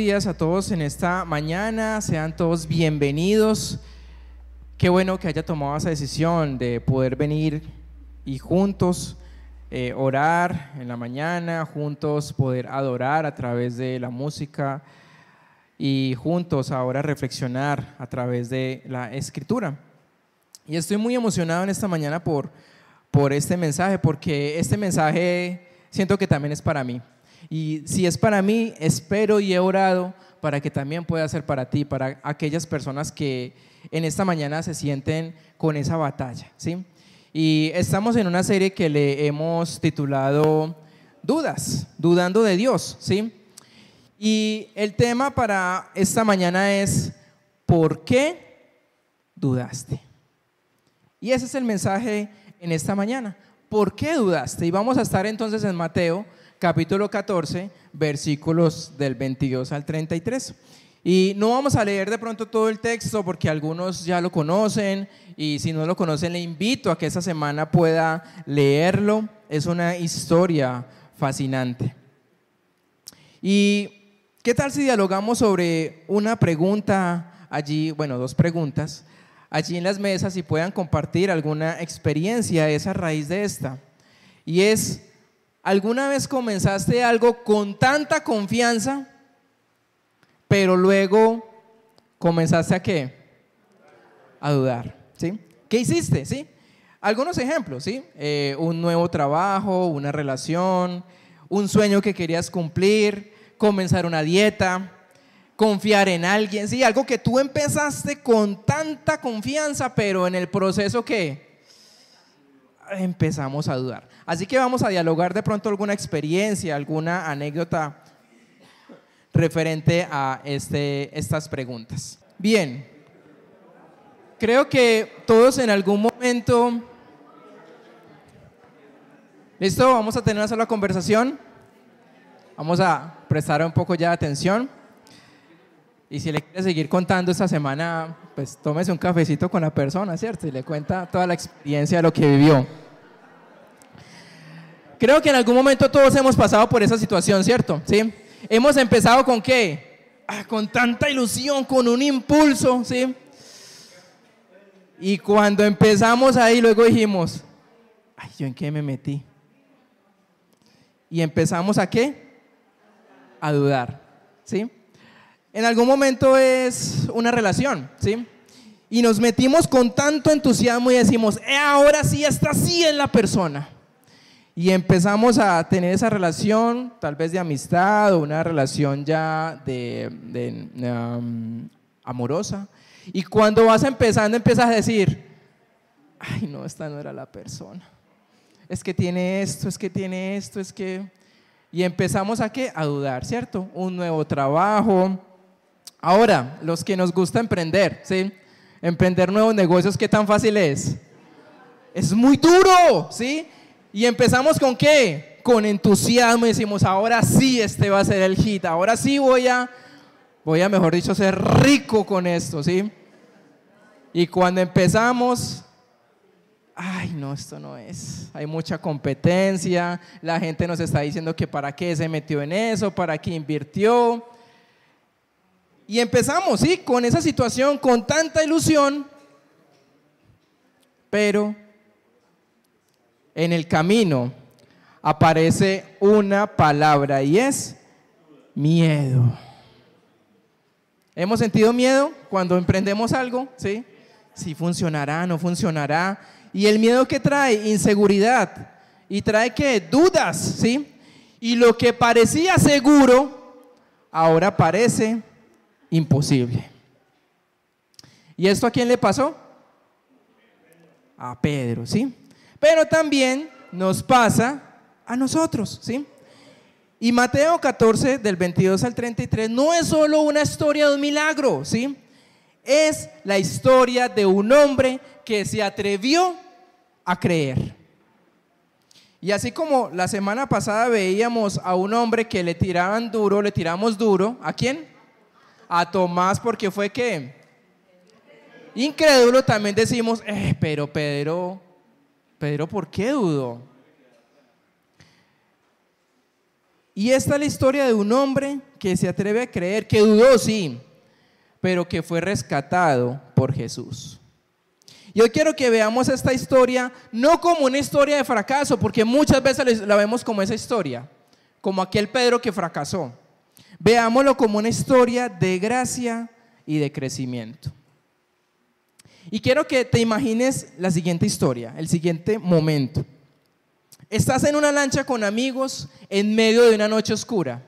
días a todos en esta mañana, sean todos bienvenidos. Qué bueno que haya tomado esa decisión de poder venir y juntos orar en la mañana, juntos poder adorar a través de la música y juntos ahora reflexionar a través de la Escritura. Y estoy muy emocionado en esta mañana por este mensaje, porque este mensaje siento que también es para mí. Y si es para mí, espero y he orado para que también pueda ser para ti, para aquellas personas que en esta mañana se sienten con esa batalla, ¿sí? Y estamos en una serie que le hemos titulado Dudas, dudando de Dios, ¿sí? Y el tema para esta mañana es ¿por qué dudaste? Y ese es el mensaje en esta mañana. ¿Por qué dudaste? Y vamos a estar entonces en Mateo capítulo 14, versículos del 22 al 33. Y no vamos a leer de pronto todo el texto porque algunos ya lo conocen, y si no lo conocen le invito a que esta semana pueda leerlo. Es una historia fascinante. ¿Y qué tal si dialogamos sobre una pregunta allí, bueno, dos preguntas, allí en las mesas, y puedan compartir alguna experiencia esa raíz de esta? Y es: ¿alguna vez comenzaste algo con tanta confianza, pero luego comenzaste a qué? A dudar, ¿sí? ¿Qué hiciste? ¿Sí? Algunos ejemplos, ¿sí? Un nuevo trabajo, una relación, un sueño que querías cumplir, comenzar una dieta, confiar en alguien, ¿sí? Algo que tú empezaste con tanta confianza, pero en el proceso ¿qué? Empezamos a dudar. Así que vamos a dialogar de pronto alguna experiencia, alguna anécdota referente a estas preguntas. Bien, creo que todos en algún momento, ¿listo? Vamos a tener una sola conversación. Vamos a prestar un poco ya de atención. Y si le quiere seguir contando esta semana, pues tómese un cafecito con la persona, ¿cierto? Y le cuenta toda la experiencia de lo que vivió. Creo que en algún momento todos hemos pasado por esa situación, ¿cierto? ¿Sí? Hemos empezado ¿con qué? Con tanta ilusión, con un impulso, ¿sí? Y cuando empezamos ahí, luego dijimos, ay, ¿yo en qué me metí? Y empezamos ¿a qué? A dudar, ¿sí? En algún momento es una relación, ¿sí? Y nos metimos con tanto entusiasmo y decimos, ahora sí, esta sí es la persona. Y empezamos a tener esa relación, tal vez de amistad o una relación ya amorosa. Y cuando vas empezando, empiezas a decir, ay no, esta no era la persona. Es que tiene esto, es que tiene esto, es que... Y empezamos ¿a qué? A dudar, ¿cierto? Un nuevo trabajo. Ahora, los que nos gusta emprender, ¿sí? Emprender nuevos negocios, ¿qué tan fácil es? Es muy duro, ¿sí? Y empezamos ¿con qué? Con entusiasmo y decimos, ahora sí este va a ser el hit, ahora sí voy a mejor dicho ser rico con esto, ¿sí? Y cuando empezamos, ay no, esto no es, hay mucha competencia, la gente nos está diciendo que para qué se metió en eso, para qué invirtió. Y empezamos, ¿sí? Con esa situación, con tanta ilusión, pero en el camino aparece una palabra y es miedo. ¿Hemos sentido miedo cuando emprendemos algo? ¿Sí? Si funcionará, no funcionará. ¿Y el miedo qué trae? Inseguridad. ¿Y trae qué? Dudas, ¿sí? Y lo que parecía seguro, ahora parece imposible. ¿Y esto a quién le pasó? A Pedro, ¿sí? Pero también nos pasa a nosotros, ¿sí? Y Mateo 14, del 22 al 33, no es solo una historia de un milagro, ¿sí? Es la historia de un hombre que se atrevió a creer. Y así como la semana pasada veíamos a un hombre que le tiraban duro, le tiramos duro, ¿a quién? A Tomás, porque fue ¿qué? Incrédulo. También decimos, pero Pedro, ¿por qué dudó? Y esta es la historia de un hombre que se atreve a creer, que dudó, sí, pero que fue rescatado por Jesús. Y hoy quiero que veamos esta historia no como una historia de fracaso, porque muchas veces la vemos como esa historia, como aquel Pedro que fracasó. Veámoslo como una historia de gracia y de crecimiento. Y quiero que te imagines la siguiente historia, el siguiente momento. Estás en una lancha con amigos en medio de una noche oscura.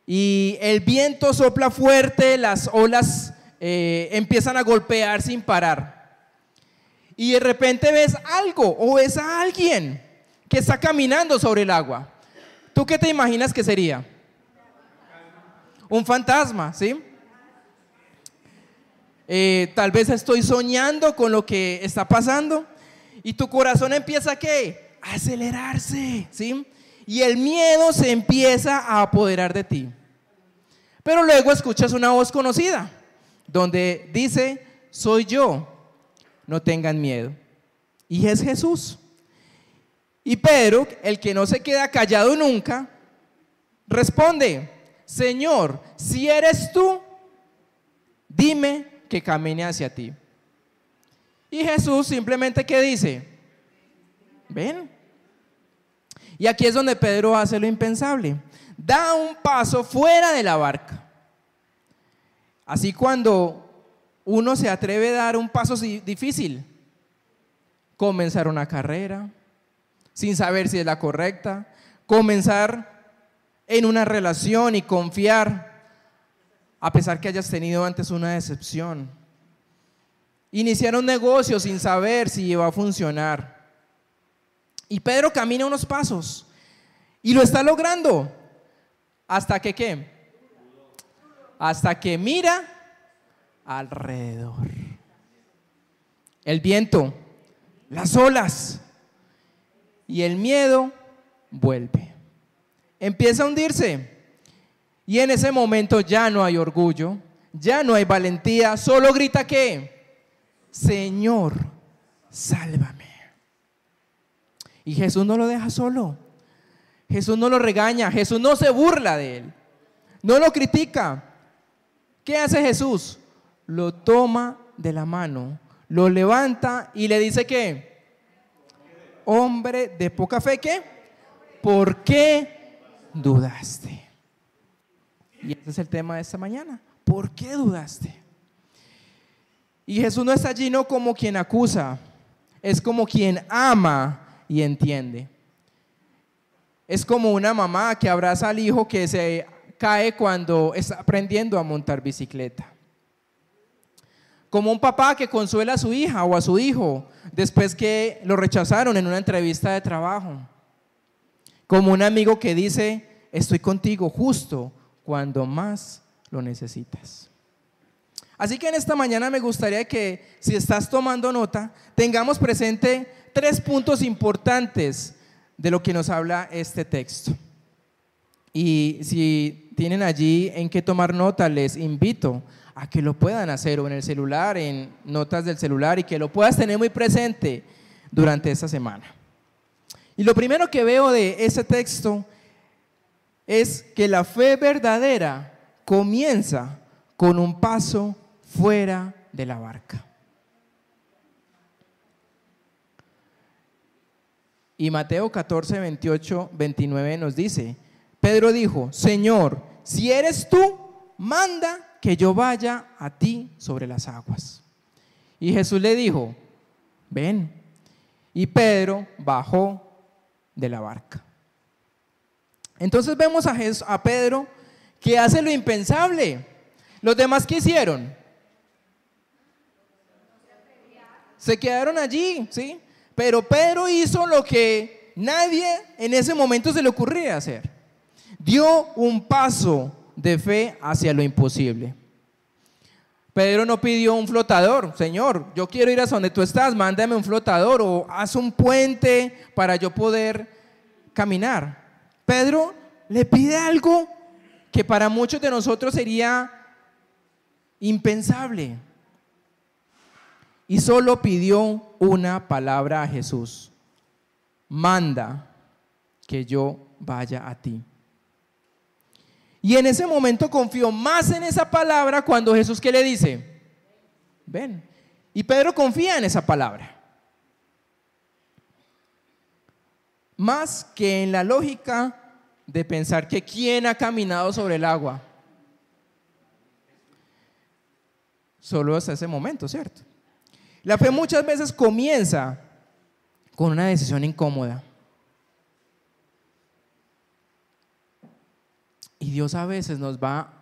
Y el viento sopla fuerte, las olas empiezan a golpear sin parar. Y de repente ves algo o ves a alguien que está caminando sobre el agua. ¿Tú qué te imaginas que sería? Un fantasma, ¿sí? Tal vez estoy soñando con lo que está pasando y tu corazón empieza ¿a qué? A acelerarse, ¿sí? Y el miedo se empieza a apoderar de ti. Pero luego escuchas una voz conocida donde dice: soy yo, no tengan miedo. Y es Jesús. Y Pedro, el que no se queda callado nunca, responde: Señor, si eres tú, dime que camine hacia ti. Y Jesús simplemente ¿qué dice? Ven. Y aquí es donde Pedro hace lo impensable. Da un paso fuera de la barca. Así cuando uno se atreve a dar un paso difícil, comenzar una carrera sin saber si es la correcta, comenzar en una relación y confiar a pesar que hayas tenido antes una decepción, iniciar un negocio sin saber si iba a funcionar. Y Pedro camina unos pasos y lo está logrando hasta que ¿qué? Hasta que mira alrededor. El viento, las olas y el miedo vuelve. Empieza a hundirse y en ese momento ya no hay orgullo, ya no hay valentía, solo grita ¿qué? Señor, sálvame. Y Jesús no lo deja solo. Jesús no lo regaña, Jesús no se burla de él, no lo critica. ¿Qué hace Jesús? Lo toma de la mano, lo levanta y le dice ¿qué? Hombre de poca fe, ¿qué? ¿Por qué dudaste? Y ese es el tema de esta mañana. ¿Por qué dudaste? Y Jesús no está allí no como quien acusa, es como quien ama y entiende. Es como una mamá que abraza al hijo que se cae cuando está aprendiendo a montar bicicleta. Como un papá que consuela a su hija o a su hijo después que lo rechazaron en una entrevista de trabajo. Como un amigo que dice: estoy contigo justo cuando más lo necesitas. Así que en esta mañana me gustaría que, si estás tomando nota, tengamos presente 3 puntos importantes de lo que nos habla este texto. Y si tienen allí en qué tomar nota, les invito a que lo puedan hacer o en el celular, en notas del celular, y que lo puedas tener muy presente durante esta semana. Y lo primero que veo de ese texto es que la fe verdadera comienza con un paso fuera de la barca. Y Mateo 14, 28, 29 nos dice: Pedro dijo: Señor, si eres tú, manda que yo vaya a ti sobre las aguas. Y Jesús le dijo: ven. Y Pedro bajó de la barca. Entonces vemos a Pedro que hace lo impensable. ¿Los demás qué hicieron? Se quedaron allí, ¿sí? Pero Pedro hizo lo que nadie en ese momento se le ocurría hacer. Dio un paso de fe hacia lo imposible. Pedro no pidió un flotador: Señor, yo quiero ir hasta donde tú estás, mándame un flotador o haz un puente para yo poder caminar. Pedro le pide algo que para muchos de nosotros sería impensable. Y solo pidió una palabra a Jesús: manda que yo vaya a ti. Y en ese momento confió más en esa palabra cuando Jesús, ¿qué le dice? Ven. Y Pedro confía en esa palabra. Más que en la lógica de pensar que quién ha caminado sobre el agua. Solo hasta ese momento, ¿cierto? La fe muchas veces comienza con una decisión incómoda. Y Dios a veces nos va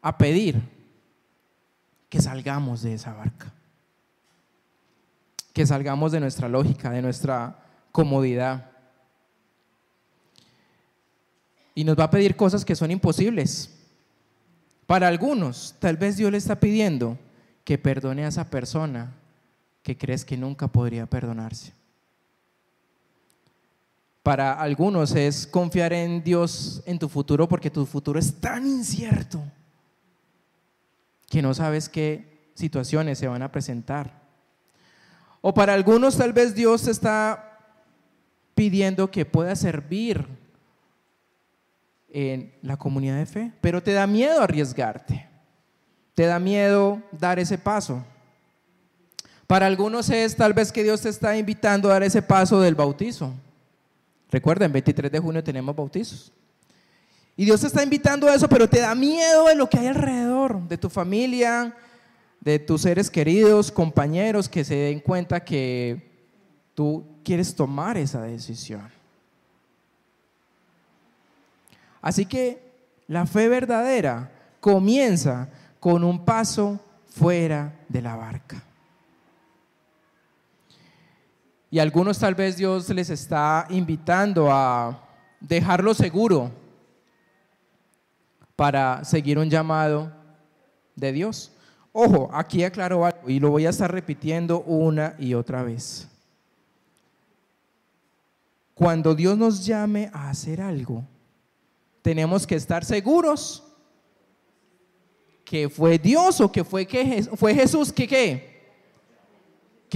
a pedir que salgamos de esa barca, que salgamos de nuestra lógica, de nuestra comodidad. Y nos va a pedir cosas que son imposibles. Para algunos, tal vez Dios le está pidiendo que perdone a esa persona que crees que nunca podría perdonarse. Para algunos es confiar en Dios en tu futuro, porque tu futuro es tan incierto que no sabes qué situaciones se van a presentar. O para algunos tal vez Dios te está pidiendo que puedas servir en la comunidad de fe, pero te da miedo arriesgarte, te da miedo dar ese paso. Para algunos es tal vez que Dios te está invitando a dar ese paso del bautizo. Recuerden, 23 de junio tenemos bautizos. Y Dios te está invitando a eso, pero te da miedo de lo que hay alrededor, de tu familia, de tus seres queridos, compañeros, que se den cuenta que tú quieres tomar esa decisión. Así que la fe verdadera comienza con un paso fuera de la barca. Y a algunos tal vez Dios les está invitando a dejarlo seguro para seguir un llamado de Dios. Ojo, aquí aclaro algo y lo voy a estar repitiendo una y otra vez. Cuando Dios nos llame a hacer algo, tenemos que estar seguros que fue Dios o que fue Jesús que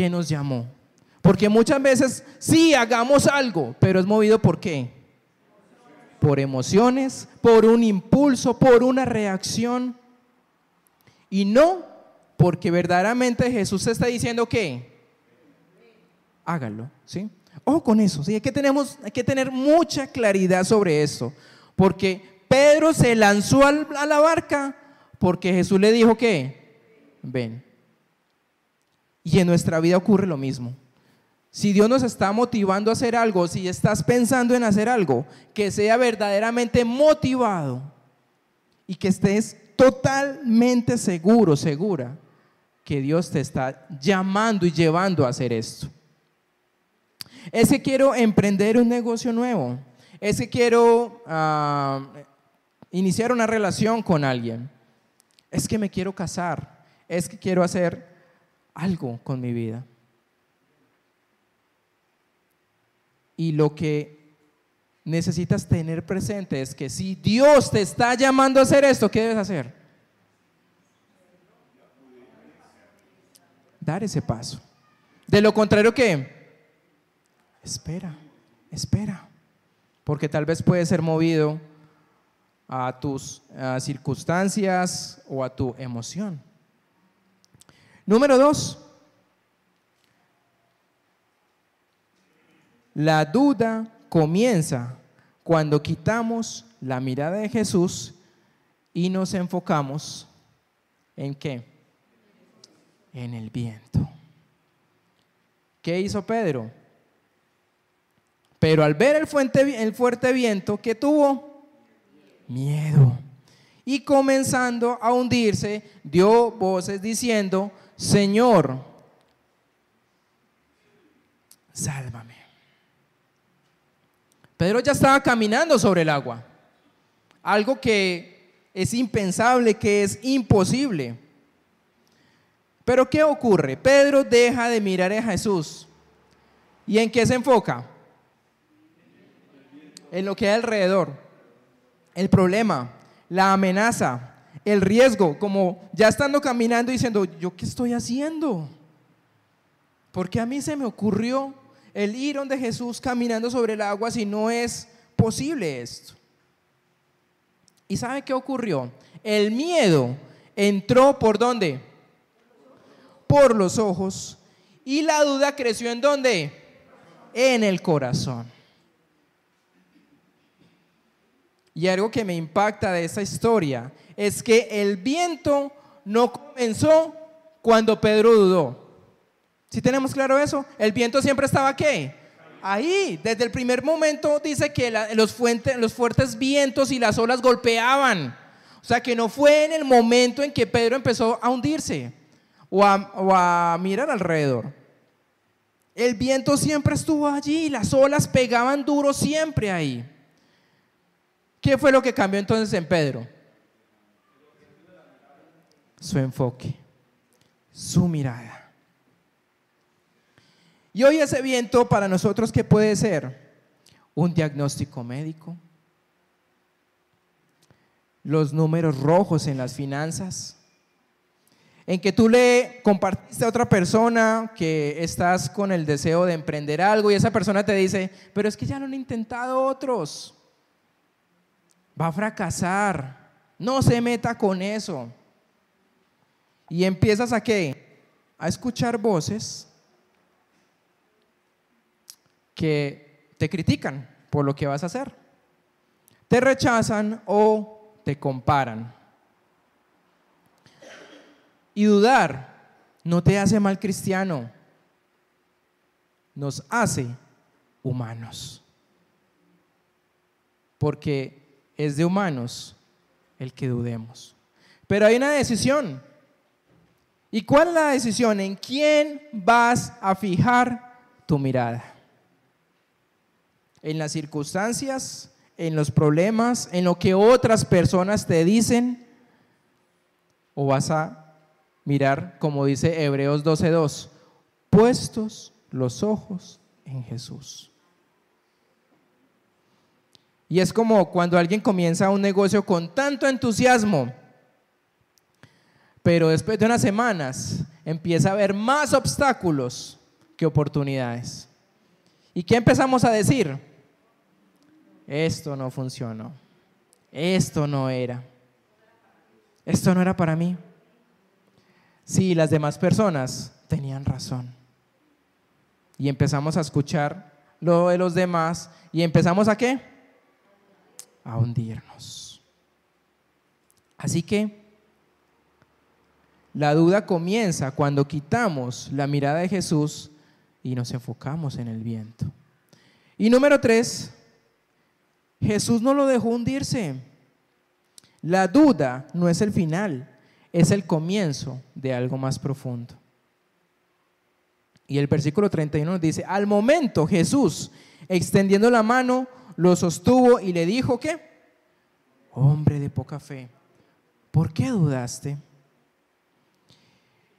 nos llamó. Porque muchas veces sí hagamos algo, pero es movido ¿por qué? Por emociones, por un impulso, por una reacción, y no porque verdaderamente Jesús te está diciendo que hágalo, ¿sí? Ojo con eso, ¿sí? Hay que tener mucha claridad sobre esto, porque Pedro se lanzó a la barca porque Jesús le dijo que ven. Y en nuestra vida ocurre lo mismo. Si Dios nos está motivando a hacer algo, si estás pensando en hacer algo, que sea verdaderamente motivado y que estés totalmente seguro, segura que Dios te está llamando y llevando a hacer esto. Es que quiero emprender un negocio nuevo, es que quiero iniciar una relación con alguien, es que me quiero casar, es que quiero hacer algo con mi vida. Y lo que necesitas tener presente es que si Dios te está llamando a hacer esto, ¿qué debes hacer? Dar ese paso. De lo contrario, ¿qué? Espera. Porque tal vez puedes ser movido a tus circunstancias o a tu emoción. Número 2. La duda comienza cuando quitamos la mirada de Jesús y nos enfocamos ¿en qué? En el viento. ¿Qué hizo Pedro? Pero al ver el fuerte viento, ¿qué tuvo? Miedo. Y comenzando a hundirse, dio voces diciendo: Señor, sálvame. Pedro ya estaba caminando sobre el agua, algo que es impensable, que es imposible. Pero ¿qué ocurre? Pedro deja de mirar a Jesús. ¿Y en qué se enfoca? En lo que hay alrededor, el problema, la amenaza, el riesgo, como ya estando caminando diciendo: ¿yo qué estoy haciendo? Porque a mí se me ocurrió el ir donde Jesús caminando sobre el agua si no es posible esto? ¿Y sabe qué ocurrió? El miedo entró ¿por dónde? Por los ojos. Y la duda creció ¿en dónde? En el corazón. Y algo que me impacta de esta historia es que el viento no comenzó cuando Pedro dudó. ¿Sí tenemos claro eso? El viento siempre estaba ¿qué? Ahí, desde el primer momento dice que los fuertes vientos y las olas golpeaban. O sea que no fue en el momento en que Pedro empezó a hundirse o a mirar alrededor. El viento siempre estuvo allí, las olas pegaban duro siempre ahí. ¿Qué fue lo que cambió entonces en Pedro? Su enfoque, su mirada. Y hoy ese viento para nosotros, ¿qué puede ser? Un diagnóstico médico, los números rojos en las finanzas, en que tú le compartiste a otra persona que estás con el deseo de emprender algo y esa persona te dice, pero es que ya lo han intentado otros, va a fracasar, no se meta con eso. Y empiezas ¿a qué? A escuchar voces que te critican por lo que vas a hacer, te rechazan o te comparan. Y dudar no te hace mal cristiano, nos hace humanos, porque es de humanos el que dudemos. Pero hay una decisión. ¿Y cuál es la decisión? ¿En quién vas a fijar tu mirada? ¿En las circunstancias, en los problemas, en lo que otras personas te dicen? ¿O vas a mirar, como dice Hebreos 12:2, puestos los ojos en Jesús? Y es como cuando alguien comienza un negocio con tanto entusiasmo, pero después de unas semanas empieza a haber más obstáculos que oportunidades. ¿Y qué empezamos a decir? Esto no funcionó, esto no era para mí. Sí, las demás personas tenían razón. Y empezamos a escuchar lo de los demás y empezamos ¿a qué? A hundirnos. Así que la duda comienza cuando quitamos la mirada de Jesús y nos enfocamos en el viento. Y número 3, Jesús no lo dejó hundirse. La duda no es el final, es el comienzo de algo más profundo. Y el versículo 31 nos dice, al momento Jesús, extendiendo la mano, lo sostuvo y le dijo, ¿qué? Hombre de poca fe, ¿por qué dudaste?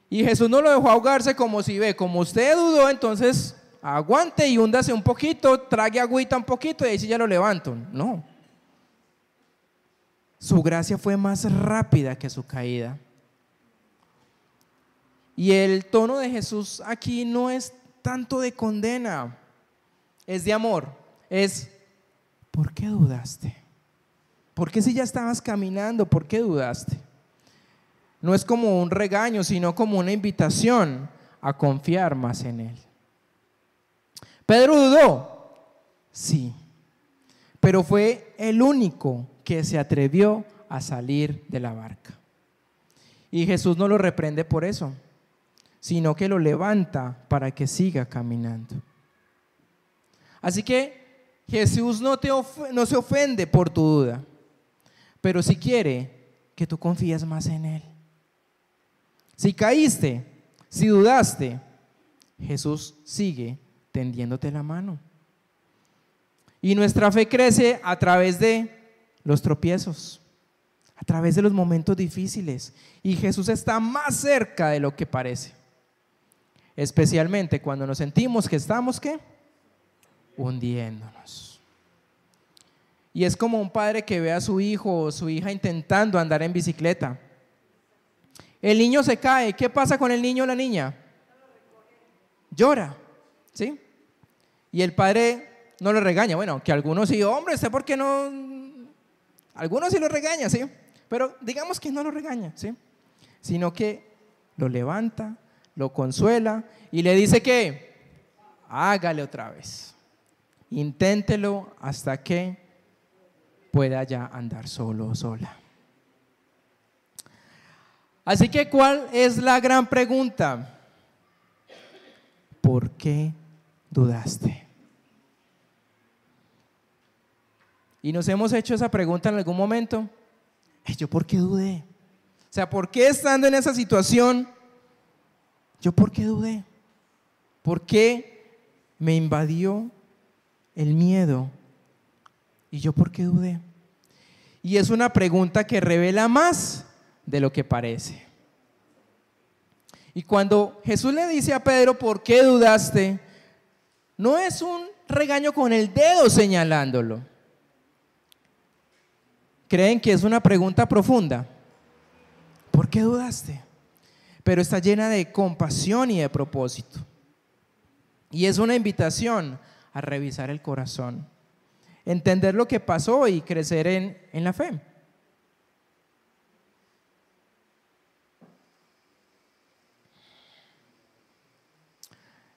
Y Jesús no lo dejó ahogarse como si ve, como usted dudó, entonces aguante y húndase un poquito, trague agüita un poquito y ahí sí ya lo levanto. No. Su gracia fue más rápida que su caída. Y el tono de Jesús aquí no es tanto de condena, es de amor, es ¿por qué dudaste? ¿Por qué si ya estabas caminando, por qué dudaste? No es como un regaño, sino como una invitación a confiar más en Él. ¿Pedro dudó? Sí, pero fue el único que se atrevió a salir de la barca. Y Jesús no lo reprende por eso, sino que lo levanta para que siga caminando. Así que Jesús no se ofende por tu duda, pero sí quiere que tú confíes más en Él. Si caíste, si dudaste, Jesús sigue tendiéndote la mano. Y nuestra fe crece a través de los tropiezos, a través de los momentos difíciles. Y Jesús está más cerca de lo que parece. Especialmente cuando nos sentimos que estamos, ¿qué? Hundiéndonos. Y es como un padre que ve a su hijo o su hija intentando andar en bicicleta. El niño se cae. ¿Qué pasa con el niño o la niña? Llora, ¿sí? Y el padre no lo regaña. Bueno, que algunos sí, hombre, ¿usted por qué no? Algunos sí lo regaña, ¿sí? Pero digamos que no lo regaña, ¿sí? Sino que lo levanta, lo consuela y le dice que hágale otra vez. Inténtelo hasta que pueda ya andar solo o sola. Así que, ¿cuál es la gran pregunta? ¿Por qué dudaste? Y nos hemos hecho esa pregunta en algún momento. ¿Yo por qué dudé? O sea, ¿por qué estando en esa situación, yo por qué dudé? ¿Por qué me invadió el miedo? ¿Y yo por qué dudé? Y es una pregunta que revela más de lo que parece. Y cuando Jesús le dice a Pedro, ¿por qué dudaste? No es un regaño con el dedo señalándolo. ¿Creen que es una pregunta profunda? ¿Por qué dudaste? Pero está llena de compasión y de propósito. Y es una invitación a revisar el corazón, entender lo que pasó y crecer en la fe.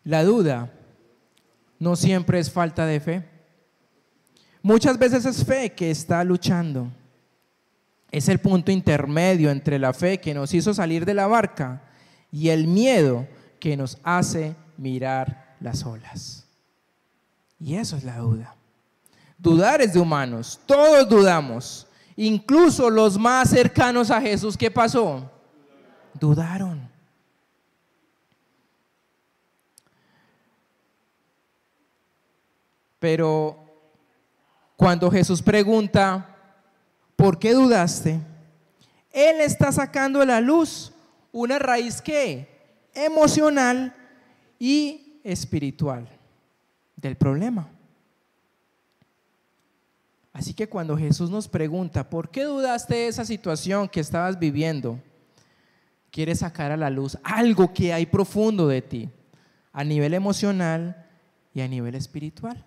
La duda no siempre es falta de fe. Muchas veces es fe que está luchando. Es el punto intermedio entre la fe que nos hizo salir de la barca y el miedo que nos hace mirar las olas. Y eso es la duda. Dudar es de humanos, todos dudamos. Incluso los más cercanos a Jesús, ¿qué pasó? Dudaron. Pero cuando Jesús pregunta, ¿por qué dudaste? Él está sacando a la luz una raíz ¿qué? Emocional y espiritual del problema. Así que cuando Jesús nos pregunta, ¿por qué dudaste de esa situación que estabas viviendo? Quiere sacar a la luz algo que hay profundo de ti, a nivel emocional y a nivel espiritual.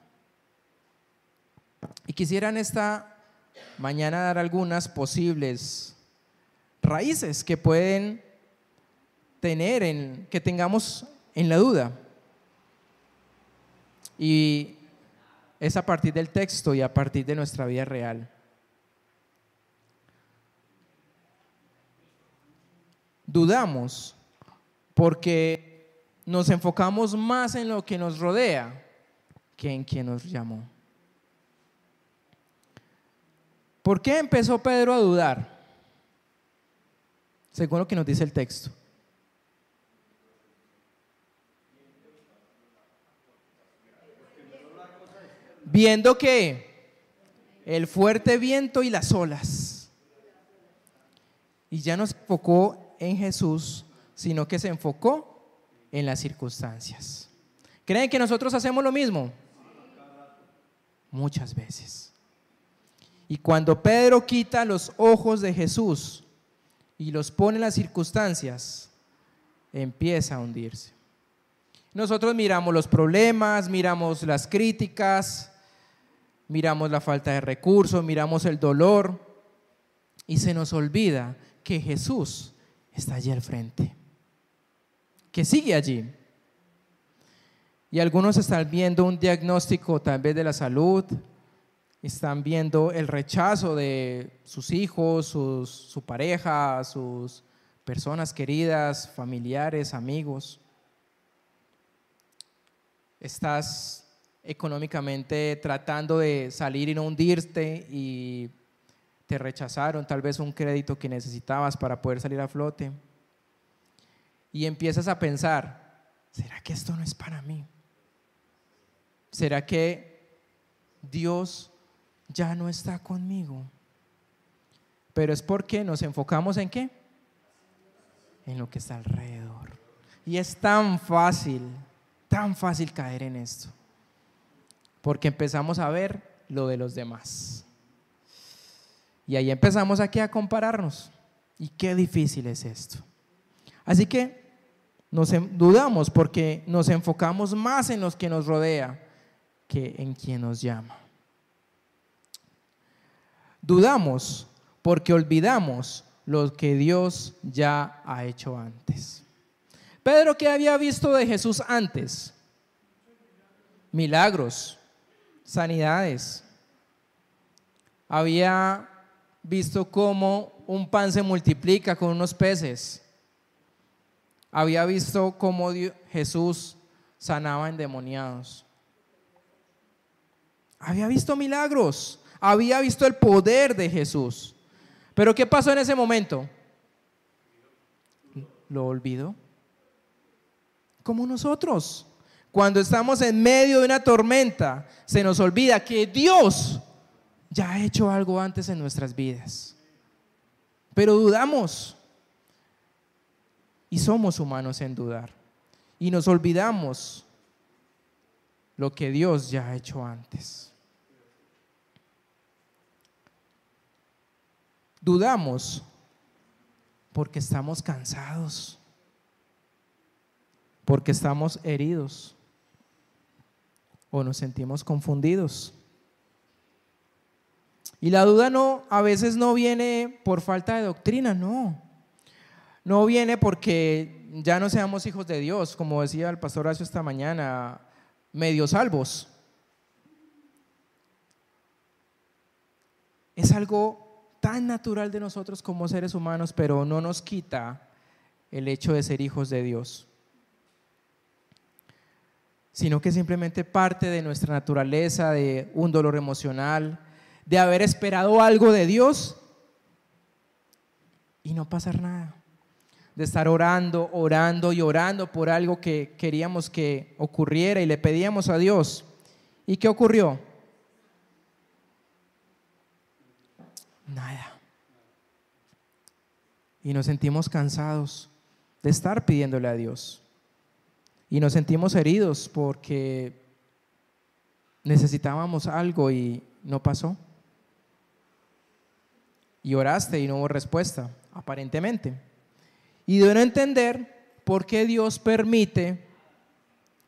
Y quisiera en esta mañana dar algunas posibles raíces que pueden tener que tengamos en la duda. Y es a partir del texto y a partir de nuestra vida real. Dudamos porque nos enfocamos más en lo que nos rodea que en quien nos llamó. ¿Por qué empezó Pedro a dudar? Según lo que nos dice el texto. Viendo que el fuerte viento y las olas. Y ya no se enfocó en Jesús, sino que se enfocó en las circunstancias. ¿Creen que nosotros hacemos lo mismo? Muchas veces. Y cuando Pedro quita los ojos de Jesús y los pone en las circunstancias, empieza a hundirse. Nosotros miramos los problemas, miramos las críticas, miramos la falta de recursos, miramos el dolor y se nos olvida que Jesús está allí al frente, que sigue allí. Y algunos están viendo un diagnóstico tal vez de la salud, están viendo el rechazo de sus hijos, su pareja, sus personas queridas, familiares, amigos. Estás económicamente tratando de salir y no hundirte y te rechazaron tal vez un crédito que necesitabas para poder salir a flote. Y empiezas a pensar, ¿será que esto no es para mí? ¿Será que Dios ya no está conmigo? Pero es porque nos enfocamos ¿en qué? En lo que está alrededor. Y es tan fácil caer en esto, porque empezamos a ver lo de los demás. Y ahí empezamos aquí a compararnos. Y qué difícil es esto. Así que dudamos porque nos enfocamos más en los que nos rodea que en quien nos llama. Dudamos porque olvidamos lo que Dios ya ha hecho antes. Pedro, ¿qué había visto de Jesús antes? Milagros, sanidades. Había visto cómo un pan se multiplica con unos peces. Había visto cómo Jesús sanaba endemoniados. Había visto milagros. Había visto el poder de Jesús. Pero ¿qué pasó en ese momento? Lo olvidó. Como nosotros, cuando estamos en medio de una tormenta, se nos olvida que Dios ya ha hecho algo antes en nuestras vidas. Pero dudamos. Y somos humanos en dudar. Y nos olvidamos lo que Dios ya ha hecho antes. Dudamos porque estamos cansados, porque estamos heridos o nos sentimos confundidos. Y la duda a veces no viene por falta de doctrina, no viene porque ya no seamos hijos de Dios, como decía el pastor Horacio esta mañana, medio salvos. Es algo tan natural de nosotros como seres humanos, pero no nos quita el hecho de ser hijos de Dios, sino que simplemente parte de nuestra naturaleza, de un dolor emocional, de haber esperado algo de Dios y no pasar nada, de estar orando y orando por algo que queríamos que ocurriera y le pedíamos a Dios. ¿Y qué ocurrió? Nada. Y nos sentimos cansados de estar pidiéndole a Dios. Y nos sentimos heridos porque necesitábamos algo y no pasó. Y oraste y no hubo respuesta, aparentemente. Y de no entender por qué Dios permite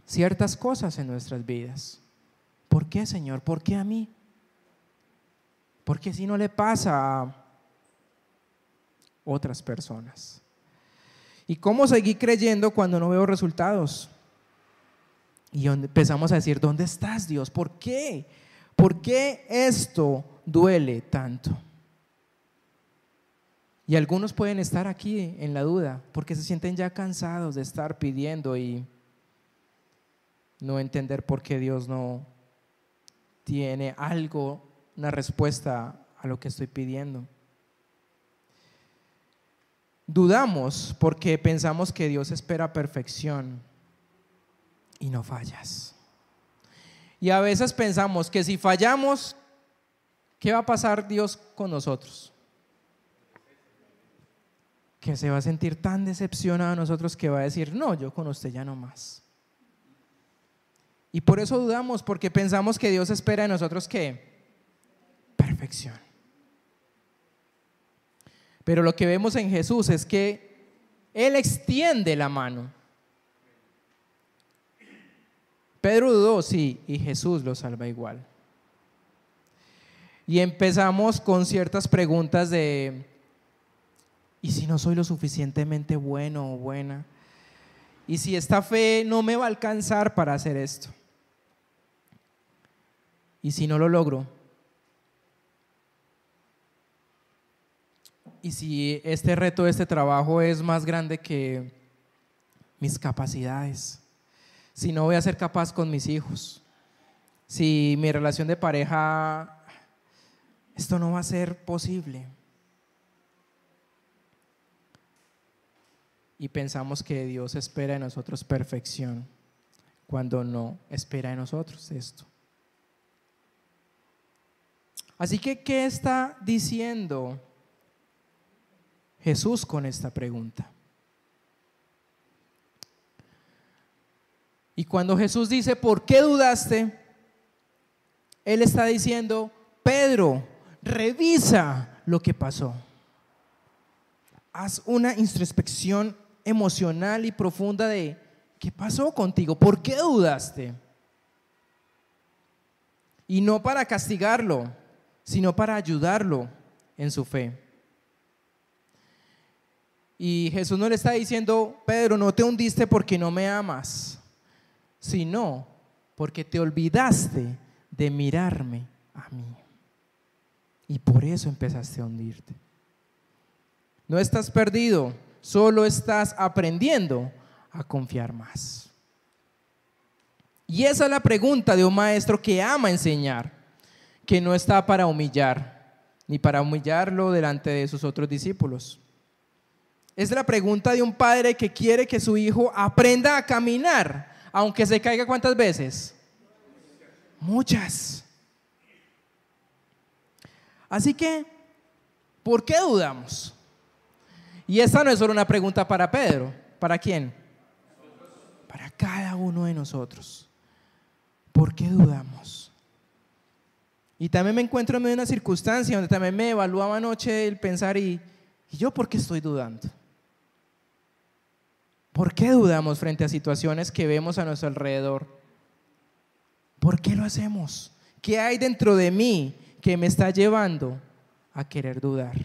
ciertas cosas en nuestras vidas. ¿Por qué, Señor? ¿Por qué a mí? Porque si no le pasa a otras personas. ¿Y cómo seguir creyendo cuando no veo resultados? Y empezamos a decir, ¿dónde estás, Dios? ¿Por qué? ¿Por qué esto duele tanto? Y algunos pueden estar aquí en la duda porque se sienten ya cansados de estar pidiendo y no entender por qué Dios no tiene algo, una respuesta a lo que estoy pidiendo. Dudamos porque pensamos que Dios espera perfección y no fallas. Y a veces pensamos que si fallamos, ¿qué va a pasar Dios con nosotros? Que se va a sentir tan decepcionado a nosotros que va a decir, no, yo con usted ya no más. Y por eso dudamos, porque pensamos que Dios espera de nosotros ¿qué? Perfección. Pero lo que vemos en Jesús es que Él extiende la mano. Pedro dudó, sí, y Jesús lo salva igual. Y empezamos con ciertas preguntas de, ¿y si no soy lo suficientemente bueno o buena? ¿Y si esta fe no me va a alcanzar para hacer esto? ¿Y si no lo logro? ¿Y si este reto, este trabajo es más grande que mis capacidades? Si no voy a ser capaz con mis hijos, si mi relación de pareja, esto no va a ser posible. Y pensamos que Dios espera de nosotros perfección, cuando no espera de nosotros esto. Así que, ¿qué está diciendo Jesús con esta pregunta? Y cuando Jesús dice, ¿por qué dudaste? Él está diciendo, Pedro, revisa lo que pasó. Haz una introspección emocional y profunda de ¿qué pasó contigo? ¿Por qué dudaste? y no para castigarlo, sino para ayudarlo en su fe. Y Jesús no le está diciendo: Pedro, no te hundiste porque no me amas, sino porque te olvidaste de mirarme a mí. Y por eso empezaste a hundirte. No estás perdido, solo estás aprendiendo a confiar más. Y esa es la pregunta de un maestro que ama enseñar, que no está para humillar, ni para humillarlo delante de sus otros discípulos. Es la pregunta de un padre que quiere que su hijo aprenda a caminar, aunque se caiga ¿cuántas veces? Muchas. Así que, ¿por qué dudamos? Y esta no es solo una pregunta para Pedro. ¿Para quién? Para cada uno de nosotros. ¿Por qué dudamos? Y también me encuentro en medio de una circunstancia donde también me evaluaba anoche el pensar ¿y yo por qué estoy dudando? ¿Por qué dudamos frente a situaciones que vemos a nuestro alrededor? ¿Por qué lo hacemos? ¿Qué hay dentro de mí que me está llevando a querer dudar?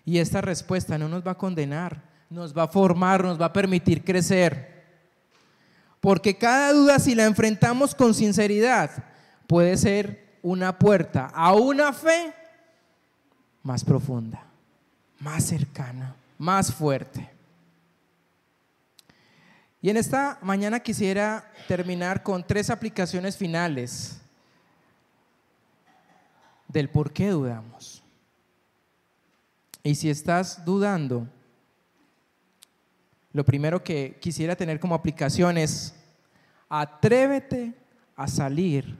Y esta respuesta no nos va a condenar, nos va a formar, nos va a permitir crecer. Porque cada duda, si la enfrentamos con sinceridad, puede ser una puerta a una fe más profunda, más cercana, más fuerte. Y en esta mañana quisiera terminar con 3 aplicaciones finales del por qué dudamos. Y si estás dudando, lo primero que quisiera tener como aplicación es: atrévete a salir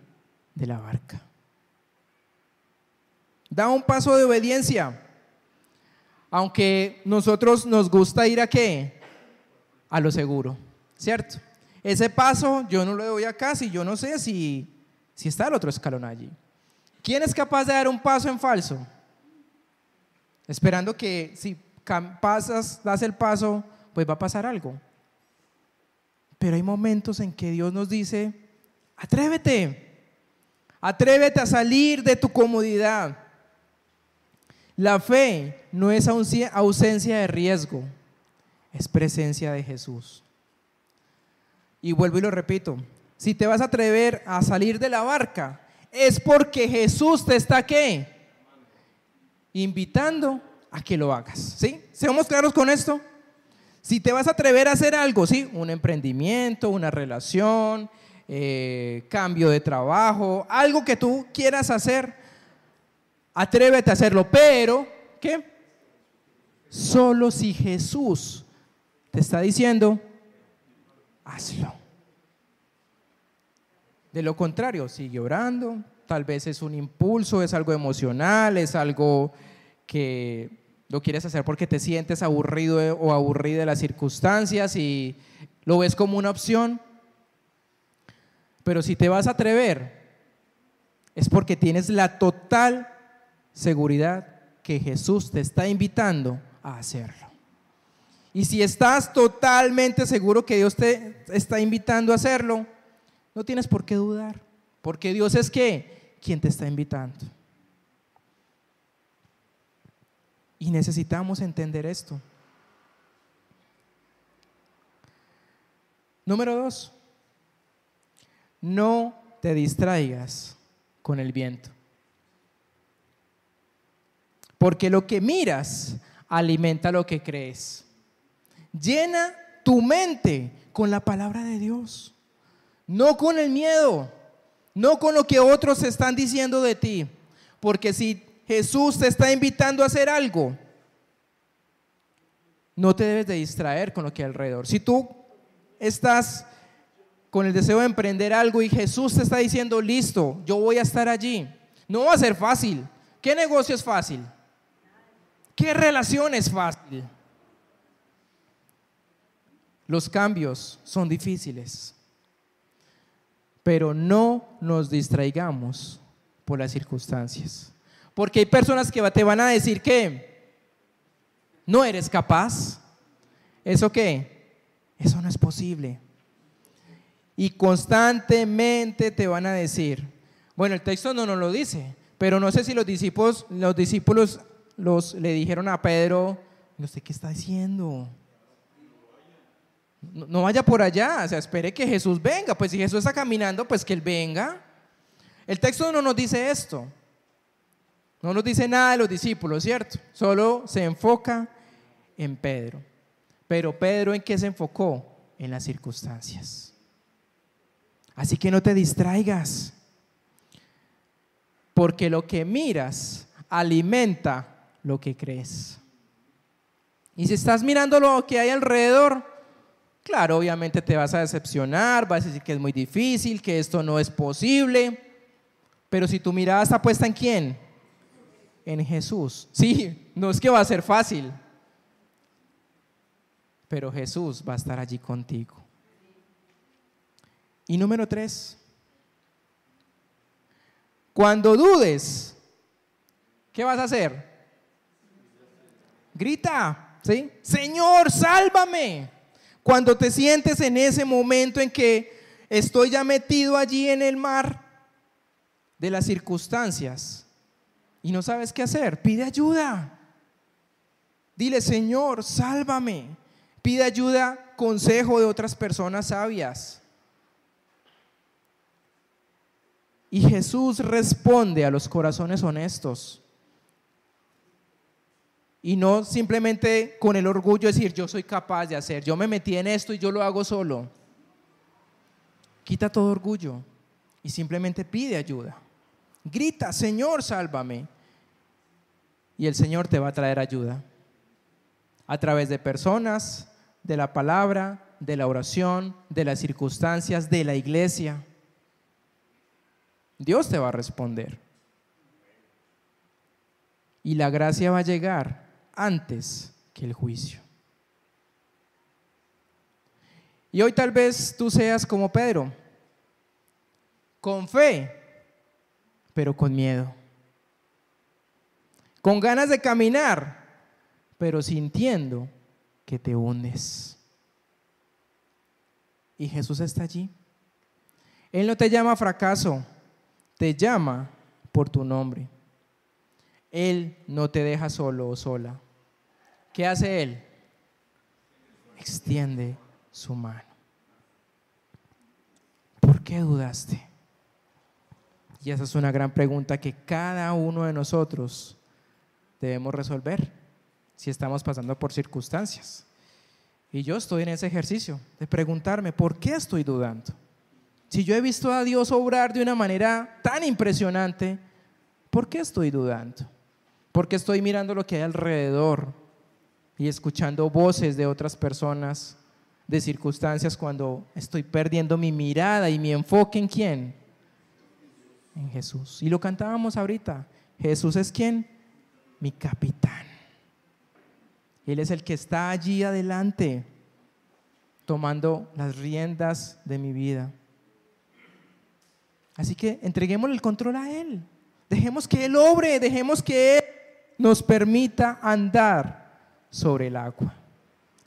de la barca. Da un paso de obediencia. Aunque nosotros nos gusta ir ¿a qué? A lo seguro, ¿cierto? Ese paso yo no lo doy acá si yo no sé si está el otro escalón allí. ¿Quién es capaz de dar un paso en falso? Esperando que si das el paso, pues va a pasar algo. Pero hay momentos en que Dios nos dice: atrévete a salir de tu comodidad. La fe no es ausencia de riesgo, es presencia de Jesús. Y vuelvo y lo repito: si te vas a atrever a salir de la barca, es porque Jesús te está ¿qué? Invitando a que lo hagas, ¿sí? ¿Seamos claros con esto? Si te vas a atrever a hacer algo, ¿sí? Un emprendimiento, una relación, cambio de trabajo, algo que tú quieras hacer, atrévete a hacerlo, pero ¿qué? Solo si Jesús te está diciendo: hazlo. De lo contrario, sigue orando. Tal vez es un impulso, es algo emocional, es algo que lo quieres hacer porque te sientes aburrido o aburrida de las circunstancias y lo ves como una opción. Pero si te vas a atrever, es porque tienes la total seguridad que Jesús te está invitando a hacerlo. Y si estás totalmente seguro que Dios te está invitando a hacerlo, no tienes por qué dudar, porque Dios es ¿qué? Quien te está invitando. Y necesitamos entender esto. Número 2, no te distraigas con el viento. Porque lo que miras alimenta lo que crees. Llena tu mente con la palabra de Dios, no con el miedo, no con lo que otros están diciendo de ti. Porque si Jesús te está invitando a hacer algo, no te debes de distraer con lo que hay alrededor. Si tú estás con el deseo de emprender algo y Jesús te está diciendo: listo, yo voy a estar allí, no va a ser fácil. ¿Qué negocio es fácil? ¿Qué relación es fácil? Los cambios son difíciles, pero no nos distraigamos por las circunstancias, porque hay personas que te van a decir que no eres capaz. ¿Eso qué? Eso no es posible. y constantemente te van a decir. Bueno, el texto no nos lo dice, pero no sé si los discípulos le dijeron a Pedro, no sé qué está diciendo. No vaya por allá, o sea, espere que Jesús venga. Pues si Jesús está caminando, pues que Él venga. El texto no nos dice esto, no nos dice nada de los discípulos, ¿cierto? Solo se enfoca en Pedro. Pero Pedro, ¿en qué se enfocó? En las circunstancias. Así que no te distraigas, porque lo que miras alimenta lo que crees. Y si estás mirando lo que hay alrededor, claro, obviamente te vas a decepcionar, vas a decir que es muy difícil, que esto no es posible. Pero si tu mirada está puesta ¿en quién? En Jesús. Sí, no es que va a ser fácil, pero Jesús va a estar allí contigo. Y número 3, cuando dudes, ¿qué vas a hacer? Grita, ¿sí? Señor, sálvame. Cuando te sientes en ese momento en que estoy ya metido allí en el mar de las circunstancias y no sabes qué hacer, pide ayuda. Dile, Señor, sálvame. Pide ayuda, consejo de otras personas sabias. Y Jesús responde a los corazones honestos. Y no simplemente con el orgullo decir, yo soy capaz de hacer, yo me metí en esto y yo lo hago solo. Quita todo orgullo y simplemente pide ayuda. Grita, Señor, sálvame. Y el Señor te va a traer ayuda. A través de personas, de la palabra, de la oración, de las circunstancias, de la iglesia. Dios te va a responder. Y la gracia va a llegar antes que el juicio. Y hoy tal vez tú seas como Pedro, con fe, pero con miedo, con ganas de caminar, pero sintiendo que te hundes. Y Jesús está allí. Él no te llama fracaso, te llama por tu nombre. Él no te deja solo o sola. ¿Qué hace Él? Extiende su mano. ¿Por qué dudaste? Y esa es una gran pregunta que cada uno de nosotros debemos resolver si estamos pasando por circunstancias. Y yo estoy en ese ejercicio de preguntarme, ¿por qué estoy dudando? Si yo he visto a Dios obrar de una manera tan impresionante, ¿por qué estoy dudando? ¿Por qué estoy mirando lo que hay alrededor y escuchando voces de otras personas, de circunstancias, cuando estoy perdiendo mi mirada y mi enfoque en quién? En Jesús. Y lo cantábamos ahorita. Jesús es ¿quién? Mi capitán. Él es el que está allí adelante, tomando las riendas de mi vida. Así que entreguémosle el control a Él. Dejemos que Él obre, dejemos que Él nos permita andar sobre el agua,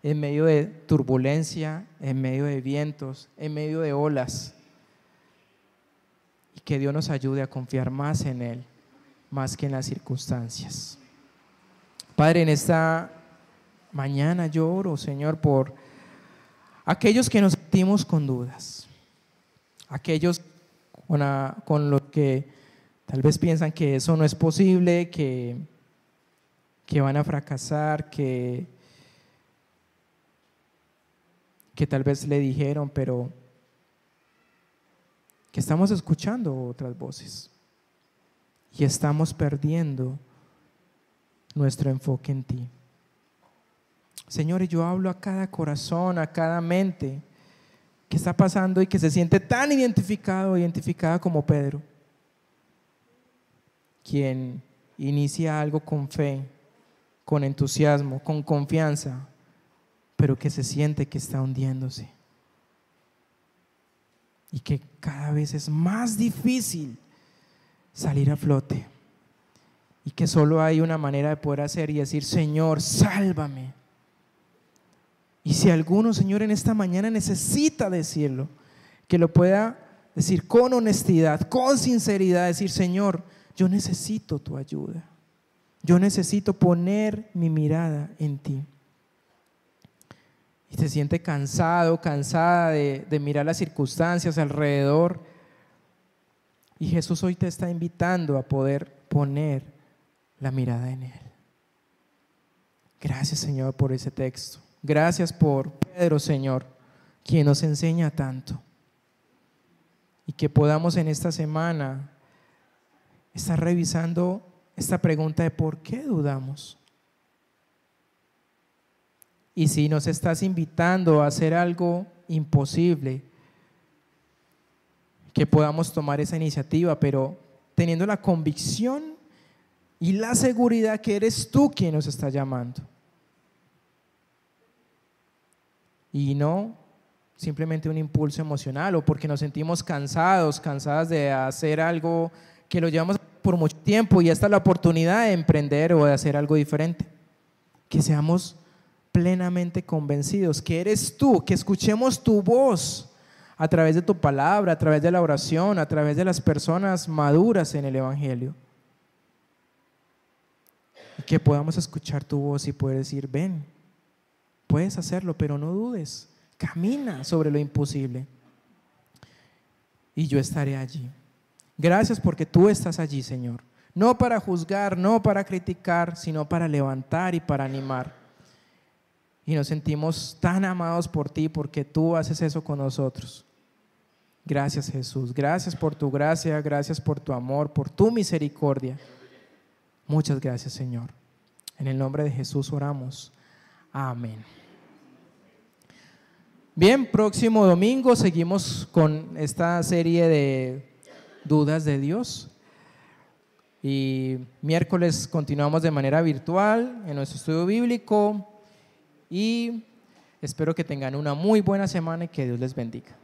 en medio de turbulencia, en medio de vientos, en medio de olas. Y que Dios nos ayude a confiar más en Él, más que en las circunstancias. Padre, en esta mañana yo oro, Señor, por aquellos que nos sentimos con dudas, aquellos con los que tal vez piensan que eso no es posible, que van a fracasar, que tal vez le dijeron, pero que estamos escuchando otras voces y estamos perdiendo nuestro enfoque en ti. Señor, y yo hablo a cada corazón, a cada mente que está pasando y que se siente tan identificado o identificada como Pedro, quien inicia algo con fe, con entusiasmo, con confianza, pero que se siente que está hundiéndose y que cada vez es más difícil salir a flote y que solo hay una manera de poder hacer y decir, Señor, sálvame. Y si alguno, Señor, en esta mañana necesita decirlo, que lo pueda decir con honestidad, con sinceridad, decir: Señor, yo necesito tu ayuda, yo necesito poner mi mirada en ti. Y se siente cansado, cansada de mirar las circunstancias alrededor. Y Jesús hoy te está invitando a poder poner la mirada en Él. Gracias, Señor, por ese texto. Gracias por Pedro, Señor, quien nos enseña tanto. Y que podamos en esta semana estar revisando esta pregunta de por qué dudamos. Y si nos estás invitando a hacer algo imposible, que podamos tomar esa iniciativa, pero teniendo la convicción y la seguridad que eres tú quien nos está llamando. Y no simplemente un impulso emocional o porque nos sentimos cansadas de hacer algo que lo llevamos por mucho tiempo y esta es la oportunidad de emprender o de hacer algo diferente. Que seamos plenamente convencidos que eres tú, que escuchemos tu voz a través de tu palabra, a través de la oración, a través de las personas maduras en el Evangelio. Y que podamos escuchar tu voz y poder decir: ven, puedes hacerlo, pero no dudes, camina sobre lo imposible y yo estaré allí. Gracias porque tú estás allí, Señor, no para juzgar, no para criticar, sino para levantar y para animar. Y nos sentimos tan amados por ti porque tú haces eso con nosotros. Gracias, Jesús, gracias por tu gracia, gracias por tu amor, por tu misericordia. Muchas gracias, Señor. En el nombre de Jesús oramos. Amén. Bien, próximo domingo seguimos con esta serie de dudas de Dios. Y miércoles continuamos de manera virtual en nuestro estudio bíblico. Y espero que tengan una muy buena semana y que Dios les bendiga.